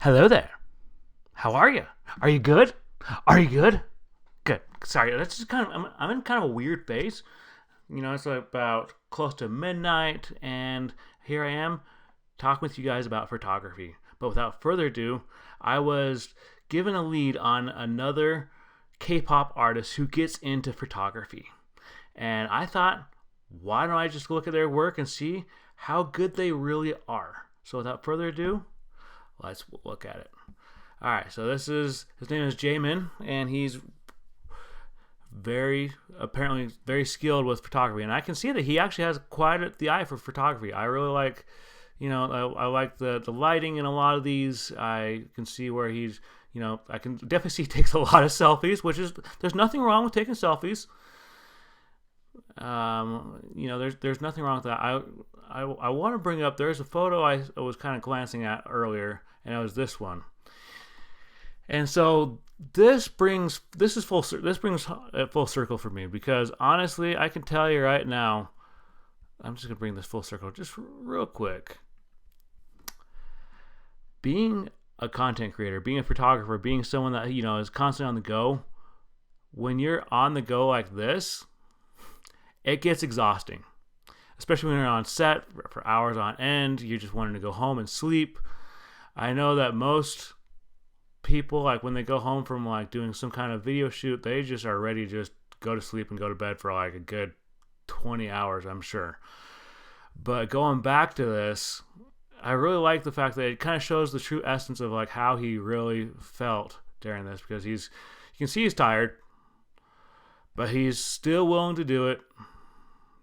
Hello there. How are you? Are you good? Are you good? Good. Sorry, that's just kind of I'm in kind of a weird phase. It's about close to midnight, and here I am talking with you guys about photography. But without further ado, I was given a lead on another K-pop artist who gets into photography, and I thought, why don't I just look at their work and see how good they really are? So without further ado, let's look at it. All right, so his name is Jamin, and he's apparently very skilled with photography, and I can see that he actually has quite the eye for photography. I really like, I like the lighting in a lot of these. I can see where he's, I can definitely see he takes a lot of selfies, there's nothing wrong with taking selfies. There's nothing wrong with that. I want to bring up, there's a photo I was kind of glancing at earlier, and it was this one. And so this brings it full circle for me, because honestly, I can tell you right now, I'm just gonna bring this full circle just real quick. Being a content creator, being a photographer, being someone that is constantly on the go, when you're on the go like this, it gets exhausting, especially when you're on set for hours on end. You're just wanting to go home and sleep. I know that most people, like when they go home from like doing some kind of video shoot, they just are ready to just go to sleep and go to bed for like a good 20 hours, I'm sure. But going back to this, I really like the fact that it kind of shows the true essence of like how he really felt during this, because you can see he's tired, but he's still willing to do it,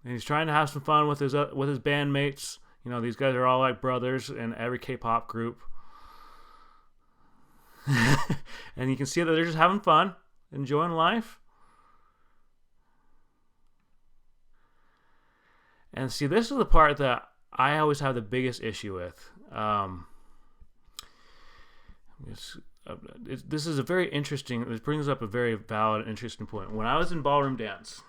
and he's trying to have some fun with his bandmates. These guys are all like brothers in every K-pop group. And you can see that they're just having fun, enjoying life. And see, this is the part that I always have the biggest issue with. This is a very interesting, this brings up a very valid and interesting point. When I was in ballroom dance,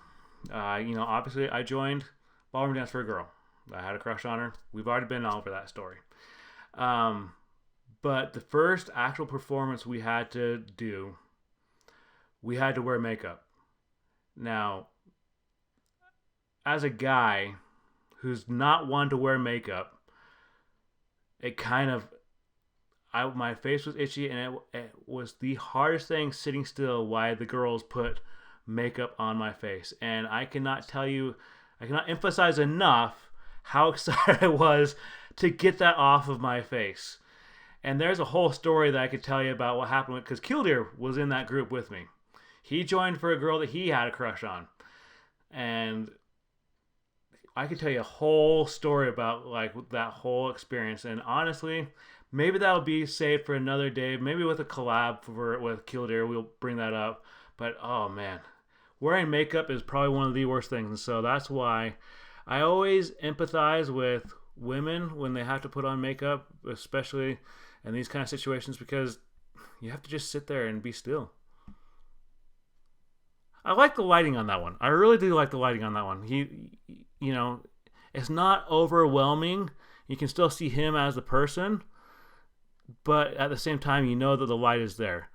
obviously I joined ballroom dance for a girl. I had a crush on her. We've already been over that story. But the first actual performance we had to do, we had to wear makeup. Now, as a guy who's not one to wear makeup, my face was itchy, and it was the hardest thing sitting still while the girls put makeup on my face. And I cannot emphasize enough how excited I was to get that off of my face. And there's a whole story that I could tell you about what happened, because Killdeer was in that group with me. He joined for a girl that he had a crush on. And I could tell you a whole story about like that whole experience. And honestly, maybe that'll be saved for another day. Maybe with a collab with Killdeer, we'll bring that up. But oh man, wearing makeup is probably one of the worst things. And so that's why I always empathize with women when they have to put on makeup, especially in these kind of situations, because you have to just sit there and be still. I like the lighting on that one. I really do like the lighting on that one. It's not overwhelming. You can still see him as the person, but at the same time, you know that the light is there.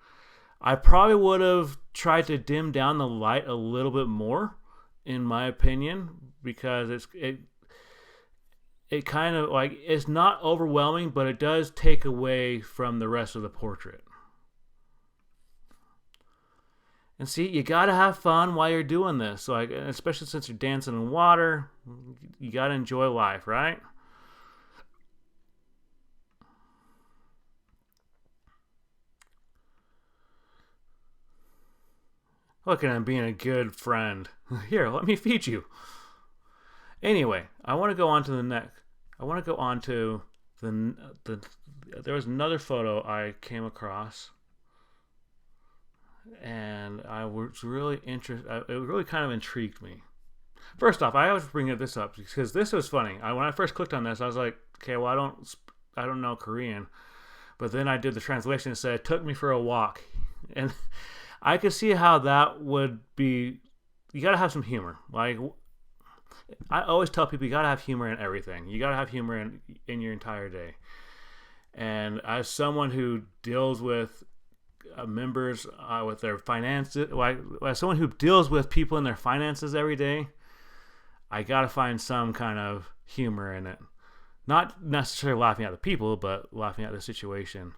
I probably would have tried to dim down the light a little bit more, in my opinion, because it kind of like, it's not overwhelming, but it does take away from the rest of the portrait. And see, you gotta have fun while you're doing this, like, especially since you're dancing in water. You gotta enjoy life, right? Look at him being a good friend. Here, let me feed you. Anyway, I want to go on to the next. I want to go on to the. There was another photo I came across, and I was really interested. It really kind of intrigued me. First off, I always bring this up because this was funny. When I first clicked on this, I was like, okay, well, I don't know Korean, but then I did the translation and said, "Took me for a walk," and I could see how that would be. You got to have some humor. Like, I always tell people, you got to have humor in everything. You got to have humor in your entire day. And as someone who deals with members with their finances, as someone who deals with people in their finances every day, I gotta find some kind of humor in it. Not necessarily laughing at the people, but laughing at the situation.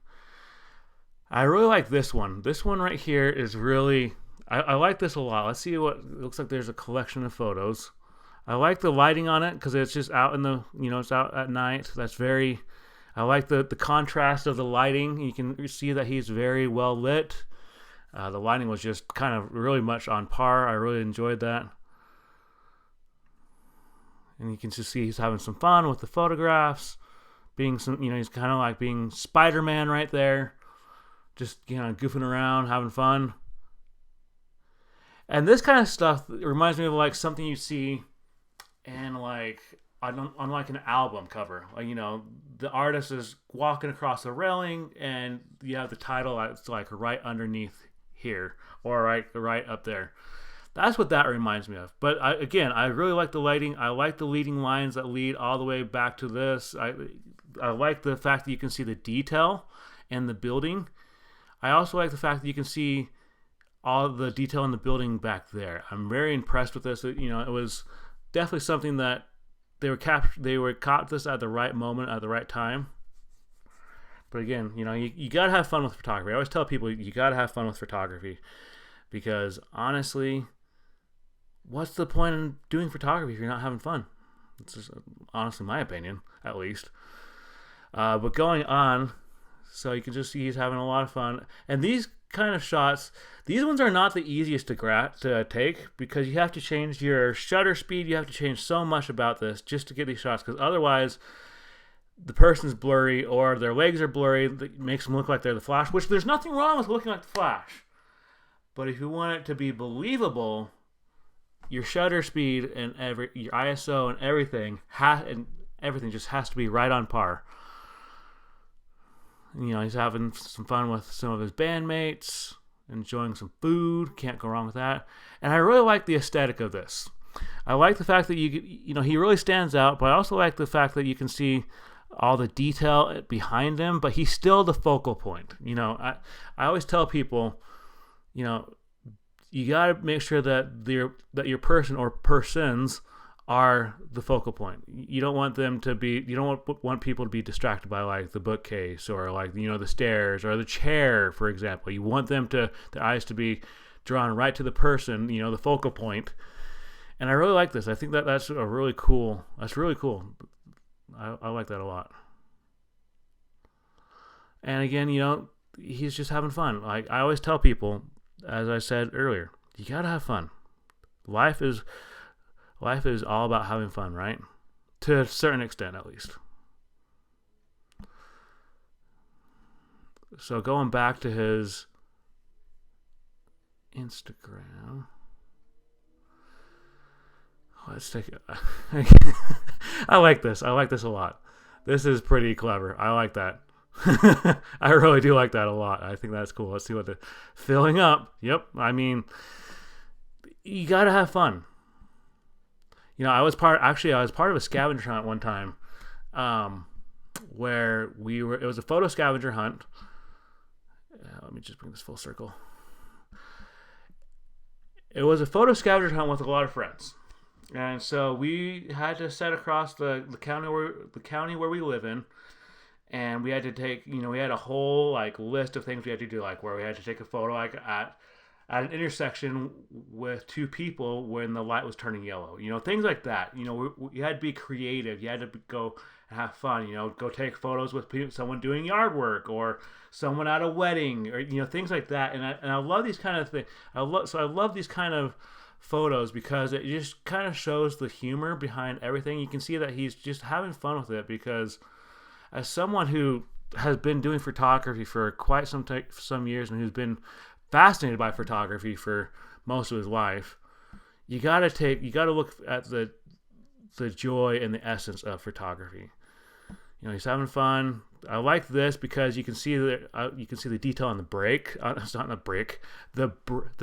I really like this one. This one right here is really, I like this a lot. Let's see what it looks like. There's a collection of photos. I like the lighting on it because it's just out in the, it's out at night. I like the contrast of the lighting. You can see that he's very well lit. The lighting was just kind of really much on par. I really enjoyed that. And you can just see he's having some fun with the photographs. He's kind of like being Spider-Man right there. Just, goofing around, having fun. And this kind of stuff reminds me of like something you see in like, on like an album cover. Like, the artist is walking across the railing and you have the title that's like right underneath here or right up there. That's what that reminds me of. But I really like the lighting. I like the leading lines that lead all the way back to this. I like the fact that you can see the detail in the building. I also like the fact that you can see all the detail in the building back there. I'm very impressed with this. It was definitely something that they were caught this at the right moment, at the right time. But again, you gotta have fun with photography. I always tell people you gotta have fun with photography because honestly, what's the point in doing photography if you're not having fun? It's just, honestly my opinion, at least. But going on, so you can just see he's having a lot of fun. And these kind of shots, these ones are not the easiest to take because you have to change your shutter speed. You have to change so much about this just to get these shots because otherwise the person's blurry or their legs are blurry. That makes them look like they're the Flash, which there's nothing wrong with looking like the Flash. But if you want it to be believable, your shutter speed and your ISO and everything just has to be right on par. He's having some fun with some of his bandmates, enjoying some food. Can't go wrong with that. And I really like the aesthetic of this. I like the fact that he really stands out, but I also like the fact that you can see all the detail behind him, but he's still the focal point. I always tell people, you got to make sure that your person or persons are the focal point. You don't want people to be distracted by like the bookcase or like the stairs or the chair, for example. You want their eyes to be drawn right to the person, the focal point. And I really like this. I think that's really cool. That's really cool. I like that a lot. And again, he's just having fun. Like I always tell people, as I said earlier, you gotta have fun. Life is all about having fun, right? To a certain extent, at least. So going back to his Instagram. Let's take it. I like this. I like this a lot. This is pretty clever. I like that. I really do like that a lot. I think that's cool. Let's see what the filling up. Yep. I mean, you gotta have fun. I was part of a scavenger hunt one time, where it was a photo scavenger hunt. Let me just bring this full circle. It was a photo scavenger hunt with a lot of friends. And so we had to set across the county where we live in. And we had to take, we had a whole like list of things we had to do, like where we had to take a photo like at an intersection with two people when the light was turning yellow. Things like that. You had to be creative. You had to go and have fun. Go take photos with someone doing yard work or someone at a wedding or things like that. And I love these kind of things. I love these kind of photos because it just kind of shows the humor behind everything. You can see that he's just having fun with it because as someone who has been doing photography for quite some years and who's been fascinated by photography for most of his life, you gotta look at the joy and the essence of photography. He's having fun. I like this because you can see the detail on the brick. It's not the brick, the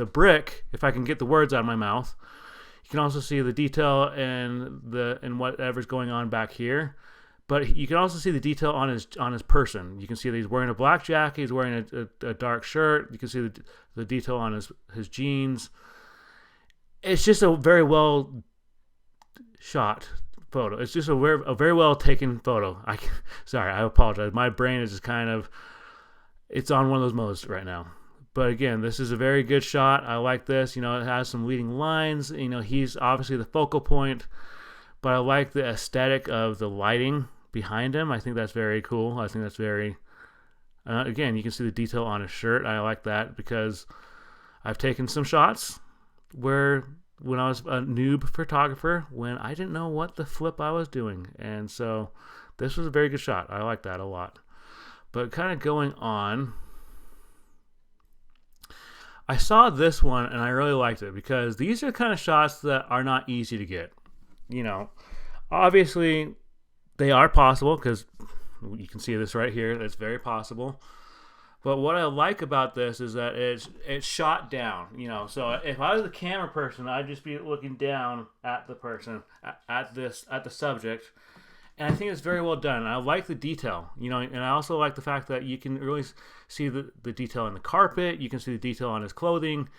brick. If I can get the words out of my mouth, you can also see the detail in whatever's going on back here. But you can also see the detail on his person. You can see that he's wearing a black jacket. He's wearing a dark shirt. You can see the detail on his jeans. It's just a very well shot photo. It's just a very well taken photo. Sorry, I apologize. My brain is just kind of, it's on one of those modes right now. But again, this is a very good shot. I like this. It has some leading lines. He's obviously the focal point. But I like the aesthetic of the lighting behind him. I think that's very cool. I think that's very... again, you can see the detail on his shirt. I like that because I've taken some shots when I was a noob photographer, when I didn't know what the flip I was doing. And so this was a very good shot. I like that a lot. But kind of going on, I saw this one and I really liked it because these are the kind of shots that are not easy to get. Obviously they are possible because you can see this right here. It's very possible. But what I like about this is that it's shot down. So if I was the camera person, I'd just be looking down at the person, at the subject, and I think it's very well done. I like the detail. And I also like the fact that you can really see the detail in the carpet. You can see the detail on his clothing,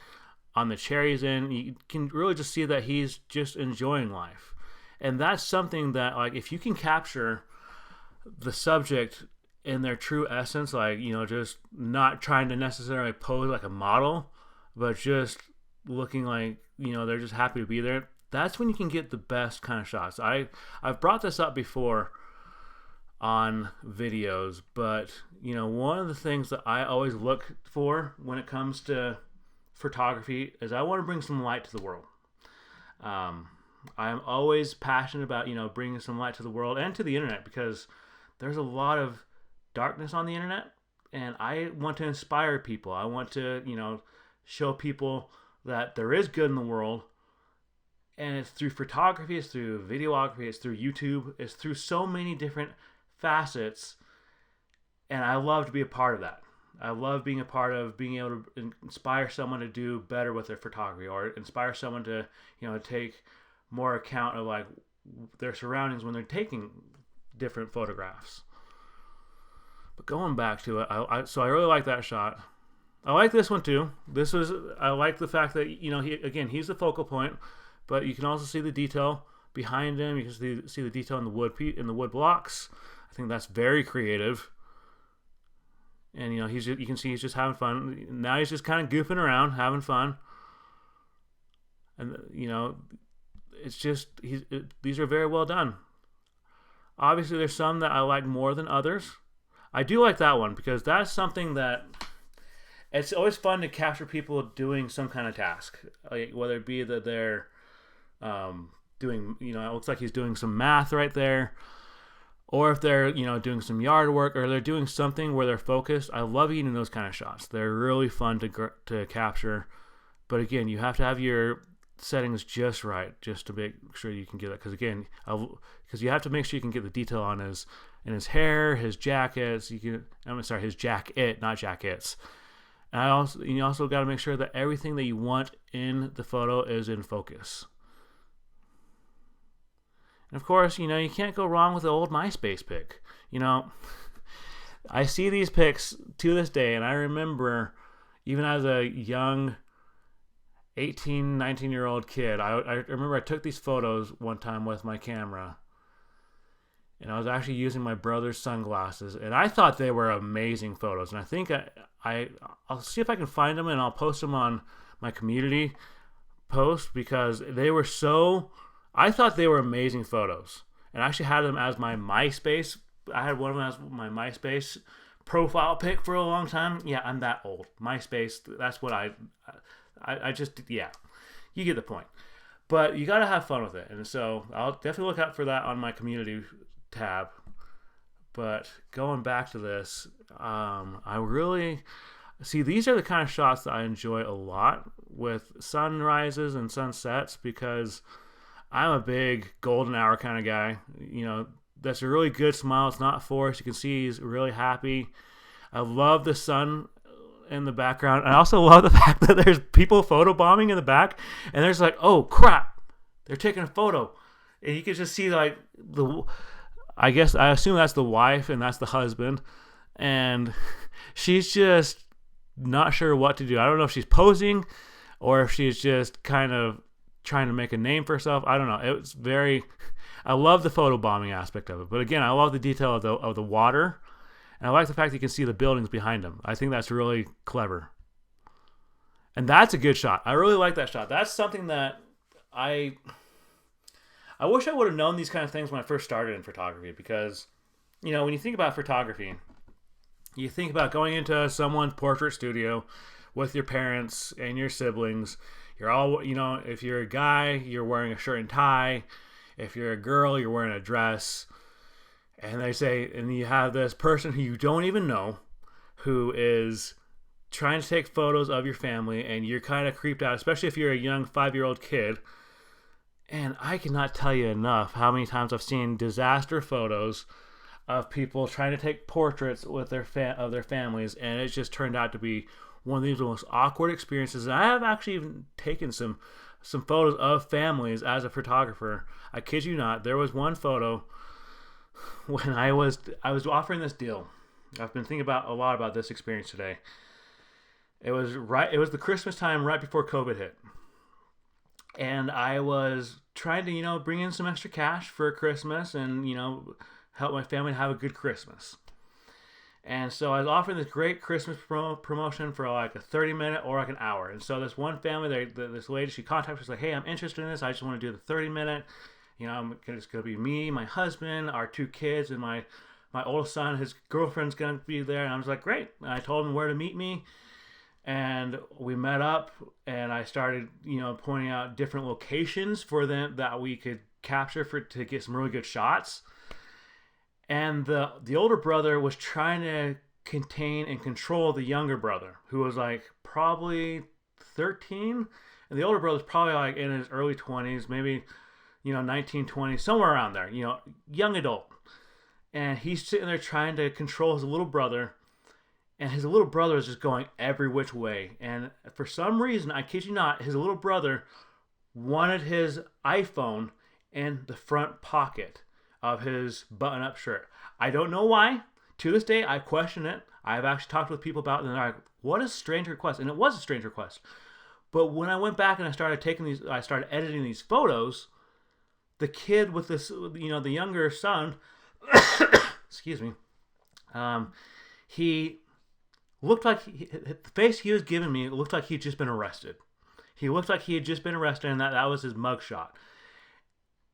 on the chair he's in. You can really just see that he's just enjoying life. And that's something that, like, if you can capture the subject in their true essence, like, just not trying to necessarily pose like a model, but just looking like, they're just happy to be there, that's when you can get the best kind of shots. I've brought this up before on videos, but, one of the things that I always look for when it comes to photography is I want to bring some light to the world. I'm always passionate about, bringing some light to the world and to the internet because there's a lot of darkness on the internet, and I want to inspire people. I want to, show people that there is good in the world, and it's through photography, it's through videography, it's through YouTube, it's through so many different facets, and I love to be a part of that. I love being a part of being able to inspire someone to do better with their photography, or inspire someone to, take more account of like their surroundings when they're taking different photographs. But going back to it, so I really like that shot. I like this one too. I like the fact that he's the focal point, but you can also see the detail behind him. You can see the detail in the wood blocks. I think that's very creative. And you can see he's just having fun. Now he's just kind of goofing around, having fun. And it's just these are very well done. Obviously, there's some that I like more than others. I do like that one because that's something that it's always fun to capture people doing some kind of task, like whether it be that they're doing, it looks like he's doing some math right there, or if they're, doing some yard work, or they're doing something where they're focused. I love eating those kind of shots. They're really fun to capture. But again, you have to have your settings just right, just to make sure you can get it. Because you have to make sure you can get the detail on his hair, his jackets. His jacket, not jackets. And you also got to make sure that everything that you want in the photo is in focus. And of course, you can't go wrong with the old MySpace pic. I see these pics to this day, and I remember even as a young 18, 19-year-old kid, I remember I took these photos one time with my camera, and I was actually using my brother's sunglasses, and I thought they were amazing photos. And I think I'll see if I can find them, and I'll post them on my community post, because I thought they were amazing photos. And I actually had them as my MySpace. I had one of them as my MySpace profile pic for a long time. Yeah, I'm that old. MySpace, that's what I just, yeah, you get the point. But you got to have fun with it. And so I'll definitely look out for that on my community tab. But going back to this, I really see these are the kind of shots that I enjoy a lot with sunrises and sunsets, because I'm a big golden hour kind of guy. That's a really good smile. It's not forced. You can see he's really happy. I love the sun in the background. I also love the fact that there's people photobombing in the back, and there's like, oh crap, they're taking a photo, and you can just see like I guess I assume that's the wife and that's the husband, and she's just not sure what to do. I don't know if she's posing or if she's just kind of trying to make a name for herself. I don't know. It was very. I love the photo bombing aspect of it, but again, I love the detail of the water, and I like the fact that you can see the buildings behind them. I think that's really clever, and that's a good shot. I really like that shot. That's something that I wish I would have known these kind of things when I first started in photography, because, you know, when you think about photography, you think about going into someone's portrait studio with your parents and your siblings. You're all, you know, if you're a guy, you're wearing a shirt and tie. If you're a girl, you're wearing a dress. And they say, and you have this person who you don't even know who is trying to take photos of your family, and you're kind of creeped out, especially if you're a young 5-year-old kid. And I cannot tell you enough how many times I've seen disaster photos of people trying to take portraits with their families, and it's just turned out to be one of these most awkward experiences. And I have actually even taken some photos of families as a photographer. I kid you not. There was one photo when I was offering this deal. I've been thinking a lot about this experience today. It was the Christmas time right before COVID hit. And I was trying to, you know, bring in some extra cash for Christmas and, you know, help my family have a good Christmas. And so I was offering this great Christmas promotion for like a 30-minute or like an hour. And so this one family, this lady, she contacted me, was like, hey, I'm interested in this. I just want to do the 30-minute. You know, it's going to be me, my husband, our 2 kids, and my oldest son. His girlfriend's going to be there. And I was like, great. And I told him where to meet me. And we met up, and I started, you know, pointing out different locations for them that we could capture to get some really good shots. And the older brother was trying to contain and control the younger brother, who was like probably 13, and the older brother's probably like in his early 20s, maybe, you know, 19, 20, somewhere around there, you know, young adult. And he's sitting there trying to control his little brother. And his little brother is just going every which way. And for some reason, I kid you not, his little brother wanted his iPhone in the front pocket of his button-up shirt. I don't know why. To this day, I question it. I've actually talked with people about it, and they're like, what a strange request. And it was a strange request. But when I went back and I started editing these photos, the kid with this, you know, the younger son, excuse me, he looked like the face he was giving me, it looked like he'd just been arrested. He looked like he had just been arrested, and that was his mugshot.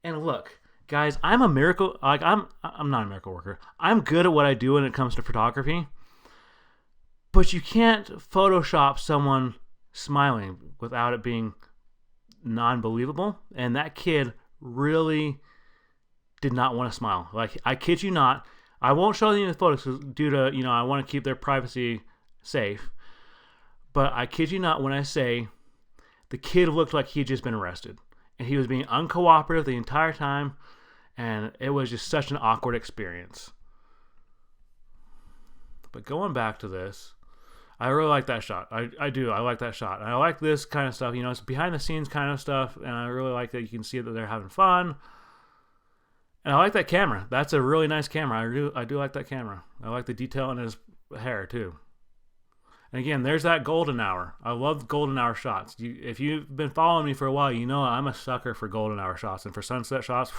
And look, guys, I'm not a miracle worker. I'm good at what I do when it comes to photography. But you can't Photoshop someone smiling without it being non-believable. And that kid really did not want to smile. Like, I kid you not. I won't show you the photos due to, you know, I want to keep their privacy safe. But I kid you not when I say the kid looked like he'd just been arrested. And he was being uncooperative the entire time. And it was just such an awkward experience. But going back to this, I really like that shot. I do. I like that shot. And I like this kind of stuff. You know, it's behind the scenes kind of stuff. And I really like that you can see that they're having fun. And I like that camera. That's a really nice camera. I do like that camera. I like the detail in his hair too. And again, there's that golden hour. I love golden hour shots. If you've been following me for a while, you know I'm a sucker for golden hour shots. And for sunset shots,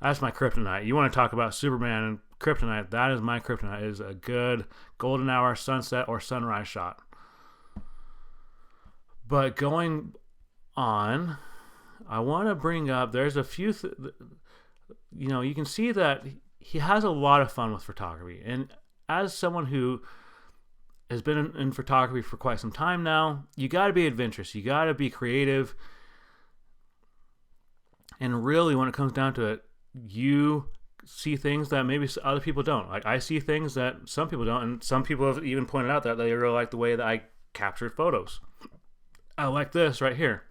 that's my kryptonite. You want to talk about Superman and kryptonite, that is my kryptonite. It is a good golden hour sunset or sunrise shot. But going on, I want to bring up, there's a few, you know, you can see that he has a lot of fun with photography. And as someone who has been in photography for quite some time now, you got to be adventurous. You got to be creative. And really, when it comes down to it, you see things that maybe other people don't. Like, I see things that some people don't, and some people have even pointed out that they really like the way that I captured photos. I like this right here.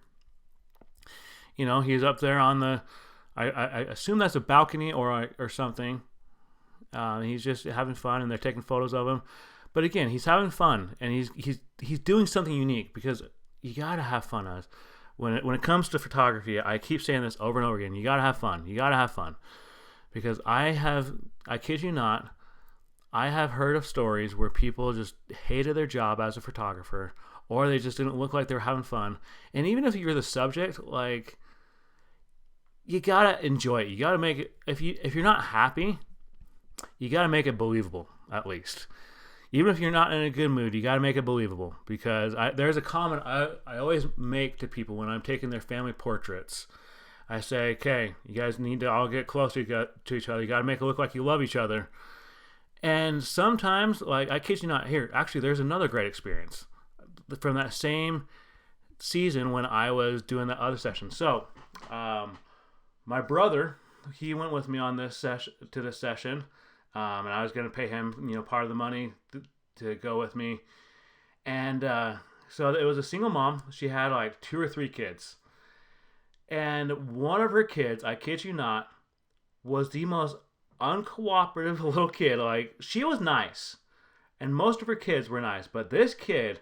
You know, he's up there on the, I assume that's a balcony or something. He's just having fun, and they're taking photos of him. But again, he's having fun, and he's doing something unique, because you gotta have fun. When it comes to photography, I keep saying this over and over again. You gotta have fun. You gotta have fun, because I kid you not, I have heard of stories where people just hated their job as a photographer, or they just didn't look like they were having fun. And even if you're the subject, like, you gotta enjoy it. You gotta make it. If you're not happy, you gotta make it believable, at least. Even if you're not in a good mood, you gotta make it believable. Because there's a comment I always make to people when I'm taking their family portraits. I say, okay, you guys need to all get closer to each other. You gotta make it look like you love each other. And sometimes, like, I kid you not, here, actually, there's another great experience from that same season when I was doing that other session. So, my brother, he went with me on this session, and I was going to pay him, part of the money to go with me. And so it was a single mom. She had like 2 or 3 kids. And one of her kids, I kid you not, was the most uncooperative little kid. Like, she was nice, and most of her kids were nice, but this kid,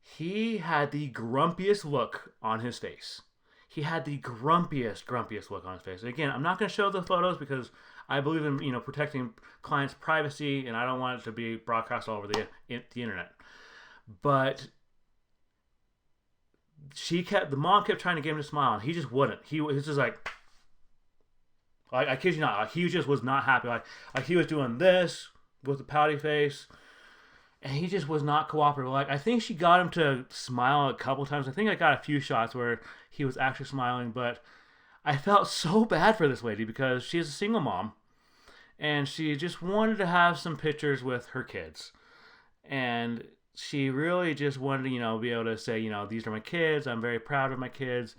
he had the grumpiest look on his face. He had the grumpiest look on his face. And again, I'm not going to show the photos because I believe in protecting clients' privacy, and I don't want it to be broadcast all over the internet. But the mom kept trying to get him to smile, and he just wouldn't. He was just like I kid you not, like, he just was not happy. Like he was doing this with a pouty face, and he just was not cooperative. Like, I think she got him to smile a couple times. I think I got a few shots where he was actually smiling, but I felt so bad for this lady because she's a single mom, and she just wanted to have some pictures with her kids. And she really just wanted to, be able to say, these are my kids. I'm very proud of my kids.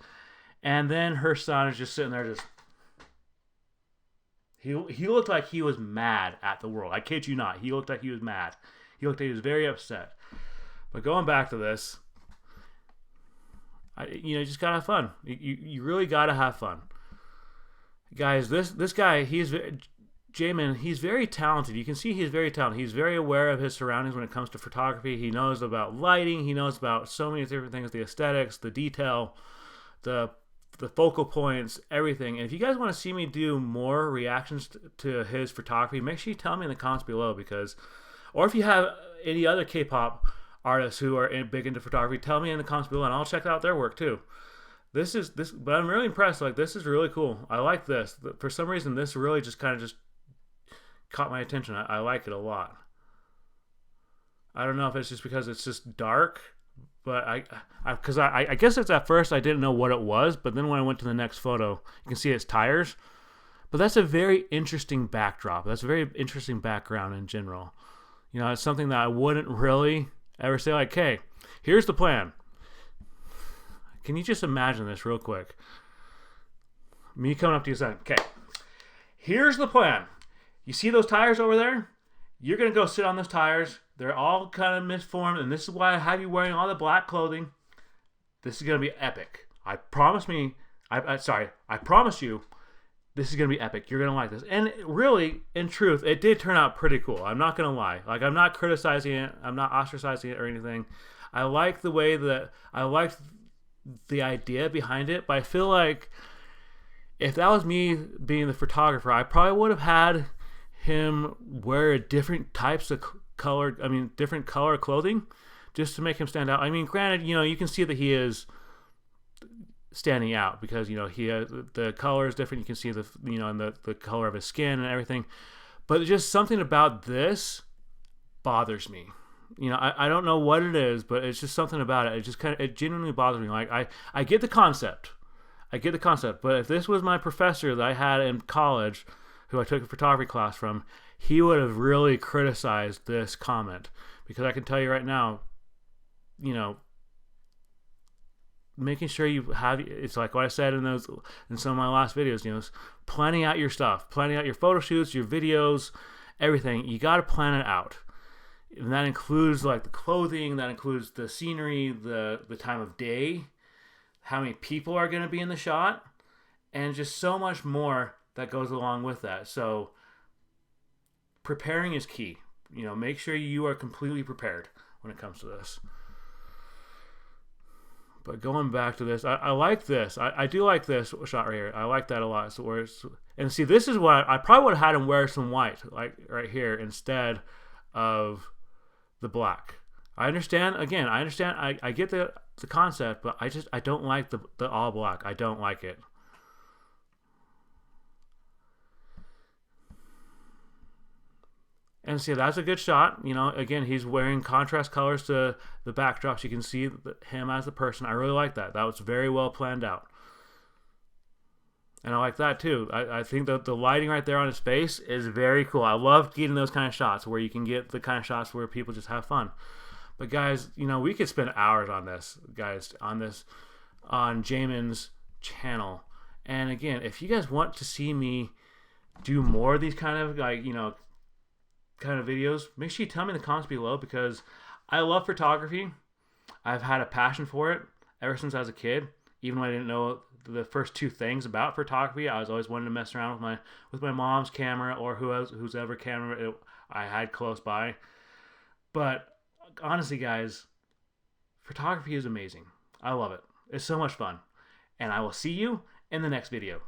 And then her son is just sitting there just... He looked like he was mad at the world. I kid you not. He looked like he was mad. He looked like he was very upset. But going back to this, you just gotta have fun. You really gotta have fun, guys. This guy, Jamin. He's very talented. You can see he's very talented. He's very aware of his surroundings when it comes to photography. He knows about lighting. He knows about so many different things: the aesthetics, the detail, the focal points, everything. And if you guys want to see me do more reactions to his photography, make sure you tell me in the comments below, or if you have any other K-pop artists who are big into photography, tell me in the comments below, and I'll check out their work too. But I'm really impressed. Like, this is really cool. I like this. For some reason, this really just kind of just caught my attention. I like it a lot. I don't know if it's just because it's just dark, but I guess it's at first I didn't know what it was, but then when I went to the next photo, you can see it's tires. But that's a very interesting backdrop. That's a very interesting background in general. It's something that I wouldn't really ever say, like, hey, here's the plan. Can you just imagine this real quick? Me coming up to you saying, okay, here's the plan. You see those tires over there? You're going to go sit on those tires. They're all kind of misformed, and this is why I have you wearing all the black clothing. This is going to be epic. I promise you, this is going to be epic. You're going to like this. And really, in truth, it did turn out pretty cool. I'm not going to lie. Like, I'm not criticizing it. I'm not ostracizing it or anything. I like the way I liked the idea behind it, but I feel like if that was me being the photographer, I probably would have had him wear different types of different color clothing just to make him stand out. I mean, granted, you can see that he is standing out because, he has, the color is different. You can see and the color of his skin and everything. But just something about this bothers me. I don't know what it is, but it's just something about it. It genuinely bothers me. Like, I get the concept. But if this was my professor that I had in college, who I took a photography class from, he would have really criticized this comment. Because I can tell you right now, making sure you have, it's like what I said in some of my last videos, planning out your stuff, planning out your photo shoots, your videos, everything. You got to plan it out. And that includes like the clothing, that includes the scenery, the time of day, how many people are going to be in the shot, and just so much more that goes along with that. So preparing is key. Make sure you are completely prepared when it comes to this. But going back to this, I like this. I do like this shot right here. I like that a lot. So and see, this is what I probably would have had him wear some white, like right here, instead of the black. I understand. Again, I understand. I get the concept, but I don't like the all black. I don't like it. And see, that's a good shot. You know, again, he's wearing contrast colors to the backdrop, so you can see him as the person. I really like that. That was very well planned out. And I like that too. I think that the lighting right there on his face is very cool. I love getting those kind of shots where you can get the kind of shots where people just have fun. But guys, you know, we could spend hours on this, guys, on Jamin's channel. And again, if you guys want to see me do more of these kind of, like, you know, kind of videos, make sure you tell me in the comments below, because I love photography. I've had a passion for it ever since I was a kid. Even when I didn't know the first two things about photography, I was always wanting to mess around with my mom's camera or whose ever camera I had close by. But honestly, guys, photography is amazing. I love it. It's so much fun. And I will see you in the next video.